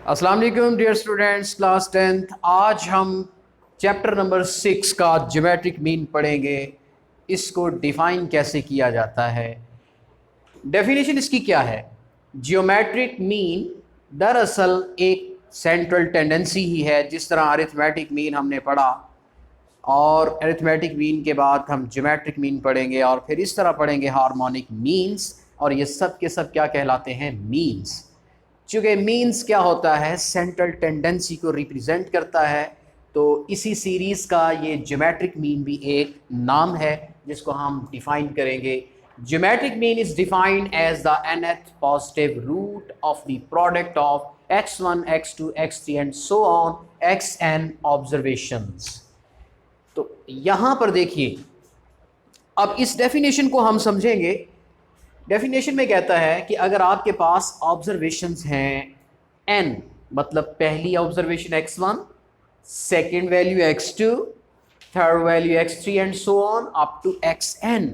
अस्सलाम वालेकुम dear students, class 10th। आज हम चैप्टर नंबर 6 का ज्योमेट्रिक मीन पढ़ेंगे। इसको डिफ़ाइन कैसे किया जाता है। डेफिनेशन इसकी क्या है? ज्योमेट्रिक मीन दरअसल एक सेंट्रल टेंडेंसी ही है। जिस तरह अरिथमेटिक मीन हमने पढ़ा और अरिथमेटिक मीन के बाद हम ज्योमेट्रिक मीन पढ़ेंगे और फिर इस तरह पढ़ेंगे हार्मोनिक मीन्स, और ये सब के सब क्या कहलाते हैं? मीन्स। चूँकि मीन्स क्या होता है? सेंट्रल टेंडेंसी को रिप्रेजेंट करता है। तो इसी सीरीज़ का ये ज्योमेट्रिक मीन भी एक नाम है जिसको हम डिफ़ाइन करेंगे। Geometric mean is defined as the nth positive root of the product of x1 x2 x3 and so on xn observations. तो यहाँ पर देखिए, अब इस डेफिनेशन को हम समझेंगे। डेफिनेशन में कहता है कि अगर आपके पास ऑब्जर्वेशंस हैं n, मतलब पहली observation x1, second value x2, third value x3 and so on up to xn।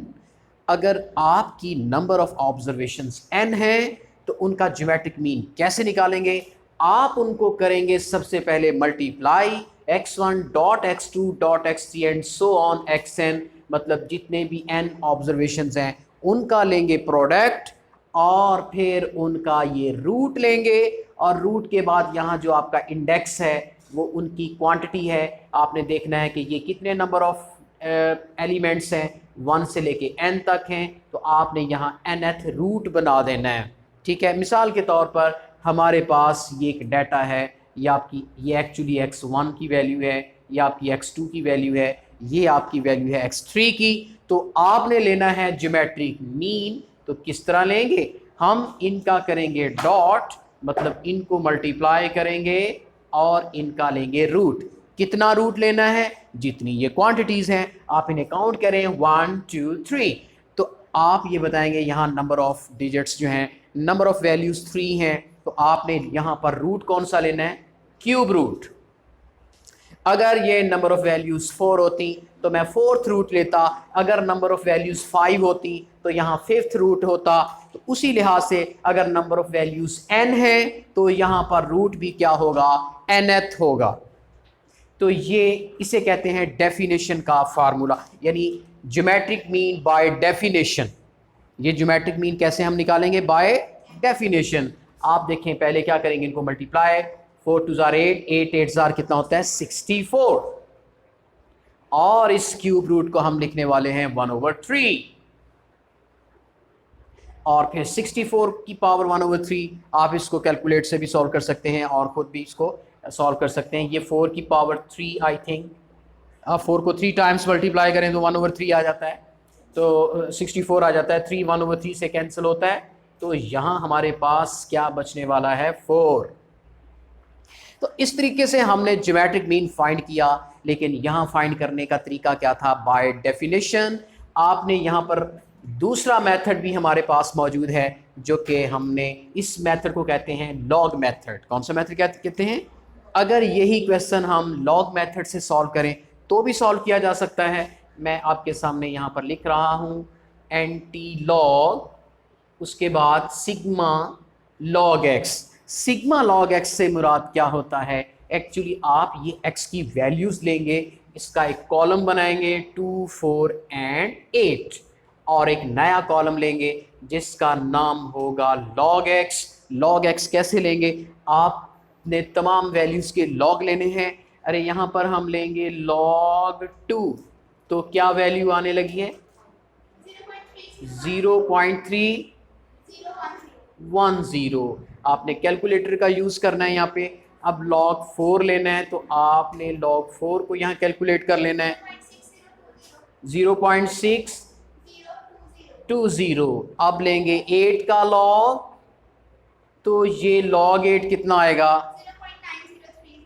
अगर आपकी नंबर ऑफ ऑब्जर्वेशंस n है तो उनका ज्योमेट्रिक मीन कैसे निकालेंगे? आप उनको करेंगे सबसे पहले multiply x1 dot x2 dot x3 and so on xn, मतलब जितने भी n ऑब्जर्वेशंस हैं उनका लेंगे प्रोडक्ट और फिर उनका ये रूट लेंगे, और रूट के बाद यहाँ जो आपका इंडेक्स है वो उनकी क्वांटिटी है। आपने देखना है कि ये कितने नंबर ऑफ एलिमेंट्स हैं, 1 से लेके n तक हैं, तो आपने यहाँ nth रूट बना देना है। ठीक है, मिसाल के तौर पर हमारे पास ये एक डाटा है, ये आपकी ये एक्चुअली x1 की वैल्यू है, ये आपकी x2 की वैल्यू है, ये आपकी वैल्यू है x3 की। तो आपने लेना है ज्योमेट्रिक मीन। तो किस तरह लेंगे? हम इनका करेंगे डॉट, मतलब इनको मल्टीप्लाई करेंगे और इनका लेंगे रूट। कितना रूट लेना है? जितनी ये क्वांटिटीज़ हैं आप इन्हें काउंट करें, 1 2 3। तो आप ये बताएंगे यहाँ नंबर ऑफ डिजिट्स जो हैं, नंबर ऑफ वैल्यूज़ 3 हैं, तो आपने यहाँ पर रूट कौन सा लेना है? Cube root. अगर ये नंबर ऑफ़ वैल्यूज़ 4 होती तो मैं 4th रूट लेता, अगर नंबर ऑफ़ वैल्यूज़ 5 होती तो यहाँ 5th रूट होता। तो उसी लिहाज से अगर नंबर ऑफ़ वैल्यूज़ n है तो यहाँ पर रूट भी क्या होगा? nth होगा। तो ये इसे कहते हैं डेफिनेशन का फार्मूला, यानी ज्योमेट्रिक मीन बाय डेफिनेशन। ये ज्योमेट्रिक मीन कैसे हम निकालेंगे? By definition. आप देखें, पहले क्या करेंगे? इनको मल्टीप्लाई, 4 2 जार 8, 8 8 जार कितना होता है? 64। और इस क्यूब रूट को हम लिखने वाले हैं 1/3, और फिर 64 की पावर 1/3। आप इसको कैलकुलेट से भी सॉल्व कर सकते हैं और ख़ुद भी इसको सॉल्व कर सकते हैं। ये 4 की पावर 3, आई थिंक आप 4 को 3 टाइम्स मल्टीप्लाई करें तो 1/3 आ जाता है, तो 64 आ जाता है। 3 1/3 से कैंसिल होता है, तो यहाँ हमारे पास क्या बचने वाला है? 4। तो इस तरीके से हमने ज्योमेट्रिक मीन फाइंड किया। लेकिन यहाँ फाइंड करने का तरीका क्या था? By definition. आपने यहाँ पर दूसरा मेथड भी हमारे पास मौजूद है, जो कि हमने इस मेथड को कहते हैं लॉग मेथड। कौन सा मेथड कहते हैं? अगर यही क्वेश्चन हम लॉग मेथड से सॉल्व करें तो भी सॉल्व किया जा सकता है। मैं आपके सामने यहाँ पर लिख रहा हूँ एंटी लॉग, उसके बाद sigma log x. Sigma log x से मुराद क्या होता है? एक्चुअली आप ये x की वैल्यूज़ लेंगे, इसका एक कॉलम बनाएंगे 2 4 एंड 8, और एक नया कॉलम लेंगे जिसका नाम होगा लॉग एक्स। लॉग एक्स कैसे लेंगे? आपने तमाम वैल्यूज़ के लॉग लेने हैं। अरे यहाँ पर हम लेंगे log 2, तो क्या वैल्यू आने लगी है? 0.310। आपने कैलकुलेटर का यूज़ करना है यहाँ पे। अब log 4 लेना है तो आपने log 4 को यहाँ कैलकुलेट कर लेना है, 0.620। अब लेंगे 8 का log, तो ये log 8 कितना आएगा?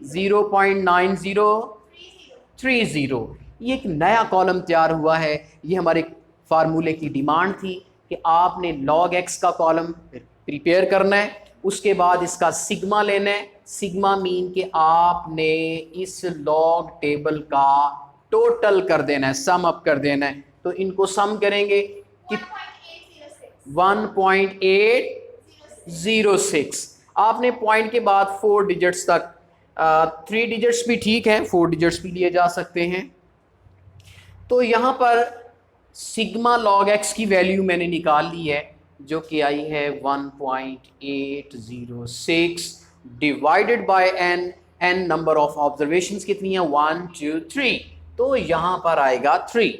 0.9030। ये एक नया कॉलम तैयार हुआ है। ये हमारे फार्मूले की डिमांड थी कि आपने log x का कॉलम प्रिपेयर करना है, उसके बाद इसका सिग्मा लेना है। सिग्मा मीन के आपने इस लॉग टेबल का टोटल कर देना है, सम अप कर देना है। तो इनको सम करेंगे कि 1.806। आपने पॉइंट के बाद 4 डिजिट्स तक, 3 डिजिट्स भी ठीक है, 4 डिजिट्स भी लिए जा सकते हैं। तो यहाँ पर सिग्मा लॉग एक्स की वैल्यू मैंने निकाल ली है, जो कि आई है 1.806 divided by n. N number of observations कितनी है, 1 2 3, तो यहाँ पर आएगा 3।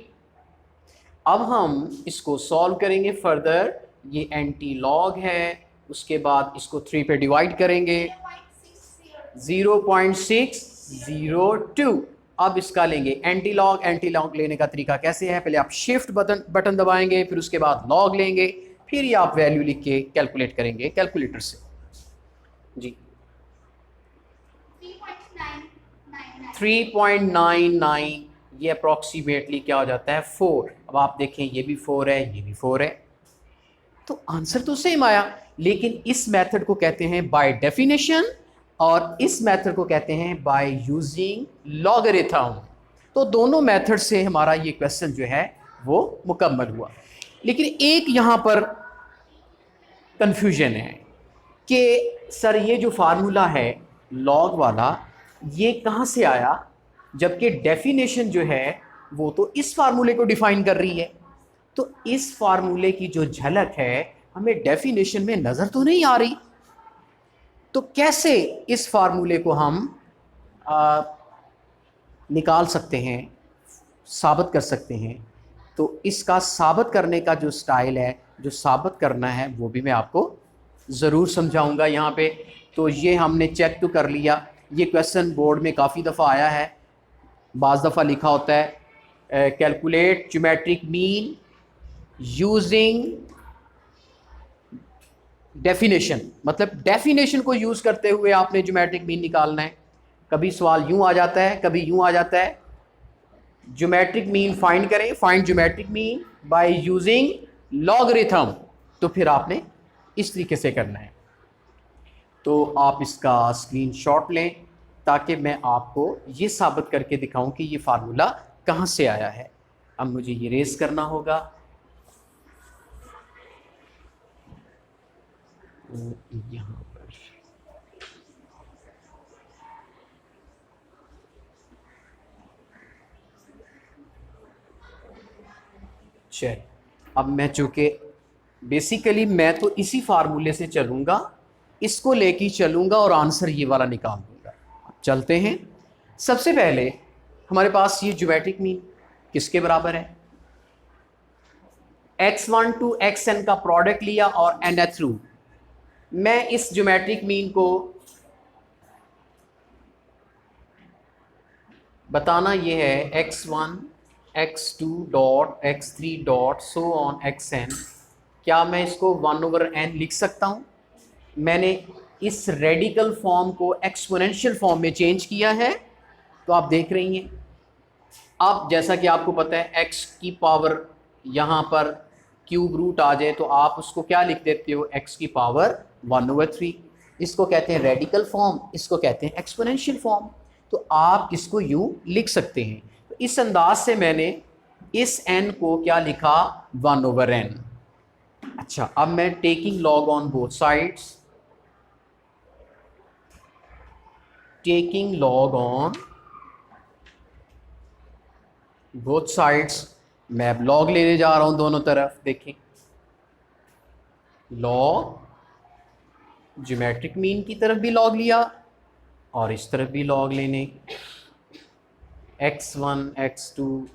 अब हम इसको सॉल्व करेंगे फर्दर। ये एंटी लॉग है, उसके बाद इसको 3 पे डिवाइड करेंगे, 0.602। अब इसका लेंगे एंटी लॉग। एंटी लॉग लेने का तरीका कैसे है, पहले आप शिफ्ट बटन दबाएंगे, फिर उसके बाद लॉग लेंगे, फिर ये आप वैल्यू लिख के कैलकुलेट करेंगे कैलकुलेटर से। जी 3.99, ये अप्रॉक्सीमेटली क्या हो जाता है, 4। अब आप देखें ये भी 4 है, ये भी 4 है, तो आंसर तो सेम आया। लेकिन इस मेथड को कहते हैं बाय डेफिनेशन और इस मेथड को कहते हैं बाय यूजिंग लॉगरिथम। तो दोनों मेथड से हमारा ये क्वेश्चन जो है वो मुकम्मल हुआ। लेकिन एक यहाँ पर कंफ्यूजन है कि सर ये जो फार्मूला है लॉग वाला, ये कहाँ से आया, जबकि डेफिनेशन जो है वो तो इस फार्मूले को डिफाइन कर रही है। तो इस फार्मूले की जो झलक है हमें डेफिनेशन में नज़र तो नहीं आ रही, तो कैसे इस फार्मूले को हम निकाल सकते हैं, साबित कर सकते हैं। तो इसका साबित करने का जो स्टाइल है, जो साबित करना है, वो भी मैं आपको ज़रूर समझाऊंगा यहाँ पे। तो ये हमने चेक तो कर लिया, ये क्वेश्चन बोर्ड में काफ़ी दफ़ा आया है। बाज़ दफ़ा लिखा होता है calculate geometric mean using definition, मतलब डेफिनेशन को यूज़ करते हुए आपने ज्योमेट्रिक मीन निकालना है। कभी सवाल यूँ आ जाता है, कभी यूँ आ जाता है, ज्योमेट्रिक मीन फाइंड करें, find geometric mean by using logarithm. तो फिर आपने इस तरीके से करना है। तो आप इसका स्क्रीनशॉट लें ताकि मैं आपको ये साबित करके दिखाऊं कि ये फार्मूला कहाँ से आया है। अब मुझे ये रेस करना होगा, यहाँ पर चल। अब मैं चूँकि बेसिकली मैं तो इसी फार्मूले से चलूँगा, इसको लेके चलूँगा और आंसर ये वाला निकाल दूँगा। चलते हैं। सबसे पहले हमारे पास ये ज्योमेट्रिक मीन किसके बराबर है, x1 to xn का प्रोडक्ट लिया और nth रूट। मैं इस ज्योमेट्रिक मीन को बताना ये है x1 x2 dot x3 dot so on xn। क्या मैं इसको 1/n लिख सकता हूँ? मैंने इस रेडिकल फॉर्म को एक्सपोनेंशियल फॉर्म में चेंज किया है, तो आप देख रही हैं। अब जैसा कि आपको पता है x की पावर यहाँ पर क्यूब रूट आ जाए तो आप उसको क्या लिख देते हो, x की पावर 1/3। इसको कहते हैं रेडिकल फॉर्म, इसको कहते हैं एक्सपोनेंशियल फॉर्म। तो आप इसको यूँ लिख सकते हैं। तो इस अंदाज से मैंने इस n को क्या लिखा, 1/n। अच्छा, अब मैं taking log on both sides, taking log on both sides, मैं अब लॉग लेने जा रहा हूं दोनों तरफ। देखें, लॉग ज्योमेट्रिक मीन की तरफ भी लॉग लिया और इस तरफ भी लॉग लेने, x1 x2,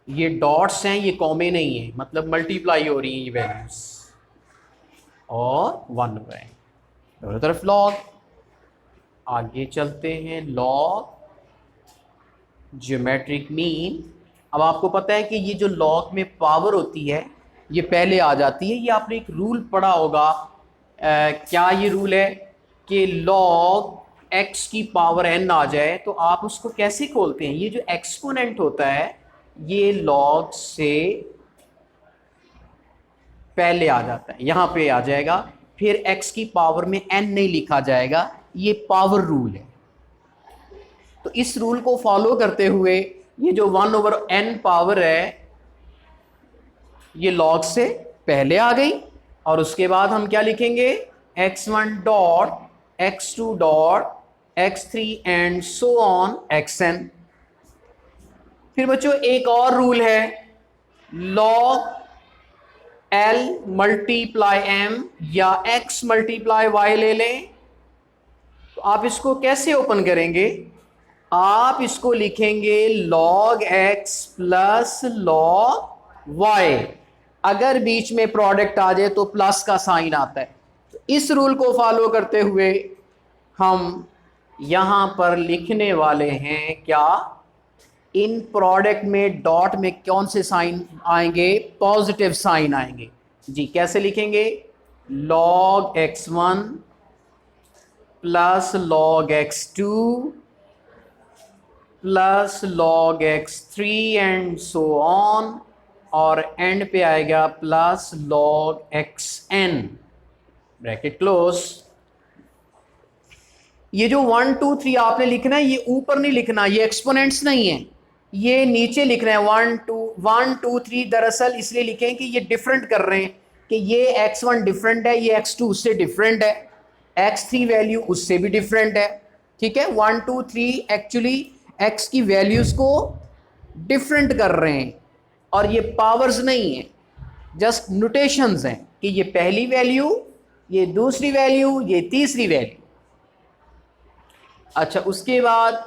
ये डॉट्स हैं, ये कॉमे नहीं है, मतलब मल्टीप्लाई हो रही हैं ये वैल्यूज, और 1/n दोनों तरफ लॉग। आगे चलते हैं, लॉग ज्योमेट्रिक मीन। अब आपको पता है कि ये जो लॉग में पावर होती है ये पहले आ जाती है। ये आपने एक रूल पढ़ा होगा, क्या ये रूल है कि लॉग x की पावर n आ जाए तो आप उसको कैसे खोलते हैं, ये जो एक्सपोनेंट होता है ये लॉग से पहले आ जाता है, यहाँ पे आ जाएगा, फिर x की पावर में n नहीं लिखा जाएगा, ये पावर रूल है। तो इस रूल को फॉलो करते हुए ये जो 1/n पावर है ये log से पहले आ गई, और उसके बाद हम क्या लिखेंगे, x1 dot x2 dot x3 and so on xn। फिर बच्चों एक और रूल है, log l मल्टीप्लाई m या x मल्टीप्लाई y ले लें। तो आप इसको कैसे ओपन करेंगे? आप इसको लिखेंगे log x plus log y। अगर बीच में प्रोडक्ट आ जाए तो प्लस का साइन आता है। तो इस रूल को फॉलो करते हुए हम यहां पर लिखने वाले हैं क्या, इन प्रोडक्ट में डॉट में कौन से साइन आएंगे? पॉजिटिव साइन आएंगे जी। कैसे लिखेंगे? log x1 plus log x2 plus log x3 and so on, और एंड पे आएगा plus log xn, bracket close. ये जो 1 2 3 आपने लिखना है, ये ऊपर नहीं लिखना, ये एक्सपोनेंट्स नहीं है, ये नीचे लिख रहे हैं 1 2 3। दरअसल इसलिए लिखें कि ये डिफरेंट कर रहे हैं कि ये x1 डिफरेंट है, ये x2 उससे डिफरेंट है, x3 वैल्यू उससे भी डिफरेंट है। ठीक है, 1 2 3 एक्चुअली x की वैल्यूज को डिफरेंट कर रहे हैं, और ये पावर्स नहीं है, जस्ट नोटेशंस हैं कि ये पहली वैल्यू, ये दूसरी वैल्यू, ये तीसरी वैल्यू। अच्छा, उसके बाद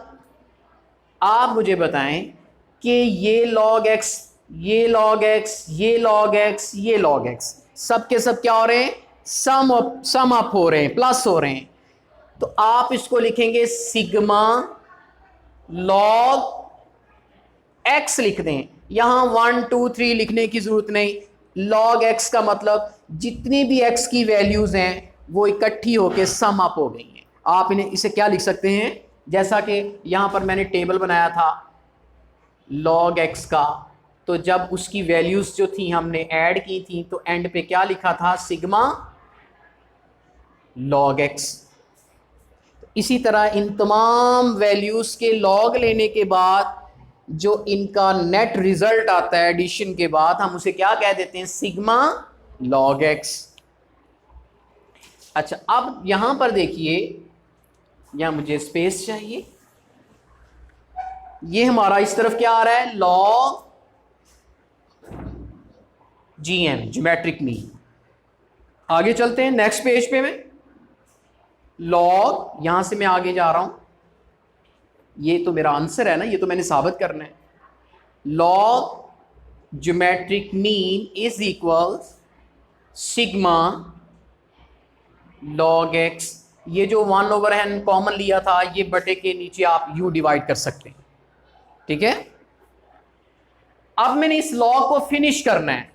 आप मुझे बताएं कि ये log x, ये log x, ये log x, ये log x सब के सब क्या हो रहे हैं? सम अप हो रहे हैं, प्लस हो रहे हैं। तो आप इसको लिखेंगे सिग्मा log x लिख दें। यहां 1 2 3 लिखने की जरूरत नहीं। log x का मतलब जितनी भी x की वैल्यूज हैं वो इकट्ठी होकर सम अप हो गई हैं। आप इन्हें इसे क्या लिख सकते हैं, जैसा कि यहां पर मैंने टेबल बनाया था log x का, तो जब उसकी वैल्यूज जो थी हमने ऐड की थी तो एंड पे क्या लिखा था? Sigma log x। इसी तरह इन तमाम वैल्यूज के log लेने के बाद जो इनका नेट रिजल्ट आता है एडिशन के बाद, हम उसे क्या कह देते हैं? Sigma log x। अच्छा, अब यहां पर देखिए, यहां मुझे स्पेस चाहिए। ये हमारा इस तरफ क्या आ रहा है? log gm, geometric mean. आगे चलते हैं नेक्स्ट पेज पे। मैं log, यहां से मैं आगे जा रहा हूं, ये तो मेरा आंसर है ना, ये तो मैंने साबित करना है। log geometric mean is equal sigma log x। ये जो 1/n कॉमन लिया था, ये बटे के नीचे आप u डिवाइड कर सकते हैं। ठीक है, अब मैंने इस log को फिनिश करना है,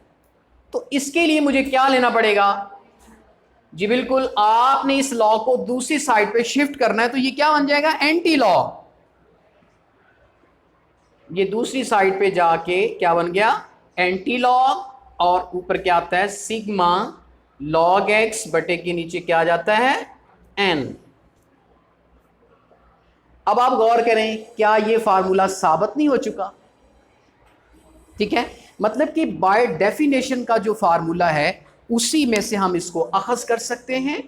तो इसके लिए मुझे क्या लेना पड़ेगा? जी बिल्कुल, आपने इस log को दूसरी साइड पे शिफ्ट करना है। तो ये क्या बन जाएगा? Anti log। ये दूसरी साइड पे जाके क्या बन गया? Anti log। और ऊपर क्या आता है? सिग्मा log x बटे के नीचे क्या आ जाता है? n। अब आप गौर करें, क्या ये फार्मूला साबित नहीं हो चुका? ठीक है, मतलब कि बाय डेफिनेशन का जो फार्मूला है उसी में से हम इसको अखज़ कर सकते हैं।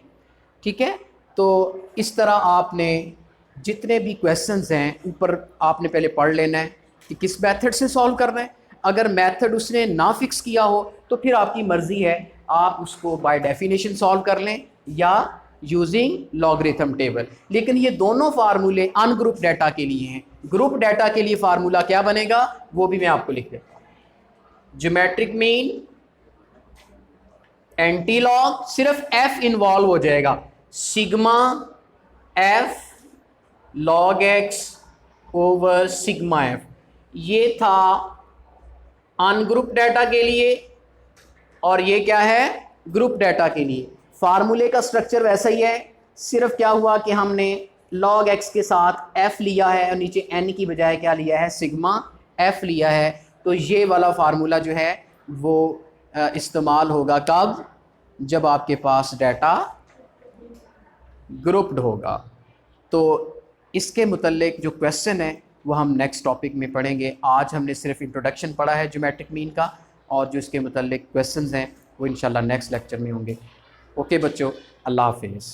ठीक है, तो इस तरह आपने जितने भी क्वेश्चंस हैं ऊपर आपने पहले पढ़ लेना है कि किस मेथड से सॉल्व करना है। अगर मेथड उसने ना फिक्स किया हो तो फिर आपकी मर्ज़ी है, आप उसको बाय डेफिनेशन सॉल्व कर लें या यूजिंग लॉगरिथम टेबल। लेकिन ये दोनों फार्मूले अनग्रुप डाटा के लिए हैं। ग्रुप डाटा के लिए फार्मूला क्या बनेगा वो भी मैं आपको लिख देता हूँ। ज्योमेट्रिक मीन, एंटी लॉग, सिर्फ f इन्वॉल्व हो जाएगा, sigma f log x over sigma f। ये था अनग्रुप डाटा के लिए, और ये क्या है? ग्रुप डाटा के लिए। फार्मूले का स्ट्रक्चर वैसा ही है, सिर्फ क्या हुआ कि हमने log x के साथ f लिया है और नीचे n की बजाय क्या लिया है? सिग्मा f लिया है। तो ये वाला फार्मूला जो है वो इस्तेमाल होगा कब? जब आपके पास डाटा ग्रुप्ड होगा। तो इसके मुतल्लिक जो क्वेश्चन है वो हम नेक्स्ट टॉपिक में पढ़ेंगे। आज हमने सिर्फ इंट्रोडक्शन पढ़ा है ज्योमेट्रिक मीन का, और जो इसके मुतल्लिक क्वेश्चंस हैं वो इंशाल्लाह नेक्स्ट लेक्चर में होंगे। ओके बच्चों, अल्लाह हाफिज़।